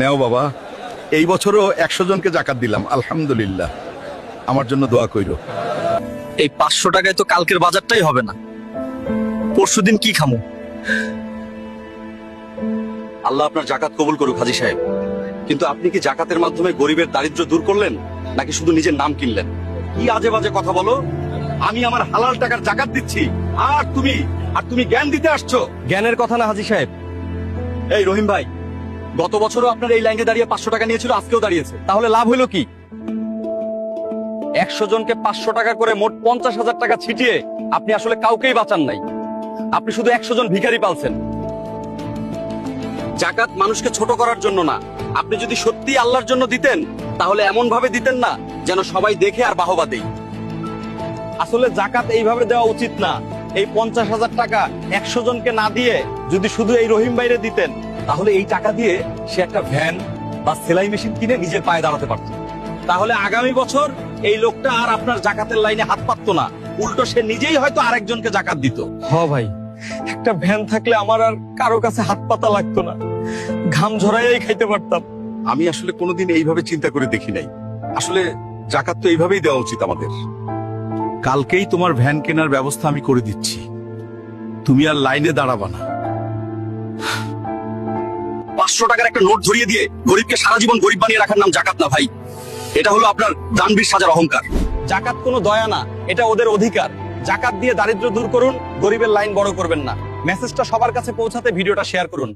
নেও বাবা, এই বছরও 100 জনকে জাকাত দিলাম, আলহামদুলিল্লাহ। আমার জন্য দোয়া কইরো। এই 500 টাকায় তো কালকের বাজারটাই হবে না, পরশুদিন কি খামু? আল্লাহ আপনার জাকাত কবুল করুক হাজী সাহেব, কিন্তু আপনি কি জাকাতের মাধ্যমে গরিবের দারিদ্র্য দূর করলেন নাকি শুধু নিজের নাম কিনলেন? কি আজে বাজে কথা বলো। আমি আমার হালাল টাকার জাকাত দিচ্ছি, আর তুমি জ্ঞান দিতে আসছো। জ্ঞানের কথা না হাজী সাহেব। এই রহিম ভাই, গত বছরও আপনার এই লাইনে দাঁড়িয়ে 500 টাকা নিয়েছিল, আজকেও দাঁড়িয়েছে, তাহলে লাভ হলো কি? 100 জনকে 500 টাকা করে মোট 50,000 টাকা ছিটিয়ে আপনি আসলে কাউকেই বাঁচান নাই, আপনি শুধু 100 জন ভিখারি পালছেন। জাকাত মানুষকে ছোট করার জন্য না, আপনি যদি সত্যি আল্লাহর জন্য দিতেন তাহলে এমন ভাবে দিতেন না যেন সবাই দেখে আর বাহবা দেয়। আসলে জাকাত এইভাবে দেওয়া উচিত না। এই 50,000 টাকা 100 জনকে না দিয়ে যদি শুধু এই রহিম ভাইরে দিতেন, তাহলে এই টাকা দিয়ে সে একটা ভ্যান বা সেলাই মেশিন কিনে নিজের পায়ে দাঁড়াতে পারত। তাহলে আগামী বছর এই লোকটা আর আপনার জাকাতের লাইনে হাত পাততো না, উল্টো সে নিজেই হয়তো আরেকজনকে জাকাত দিত। ভাই, একটা ভ্যান থাকলে আমার আর কারো কাছে হাত পাতা লাগতো না, ঘাম ঝরাইয়াই খাইতে পারতাম। আমি আসলে কোনোদিন এইভাবে চিন্তা করে দেখি নাই। আসলে জাকাত তো এইভাবেই দেওয়া উচিত আমাদের। কালকেই তোমার ভ্যান কেনার ব্যবস্থা আমি করে দিচ্ছি, তুমি আর লাইনে দাঁড়াবা না। 500 টাকার একটা নোট ধরিয়ে দিয়ে গরিবকে সারা জীবন গরিব বানিয়ে রাখার নাম জাকাত না ভাই, এটা হলো আপনার দানবীর সাজার অহংকার। জাকাত কোনো দয়া না, এটা ওদের অধিকার। জাকাত দিয়ে দারিদ্র্য দূর করুন, গরিবের লাইন বড় করবেন না। মেসেজটা সবার কাছে পৌঁছাতে ভিডিওটা শেয়ার করুন।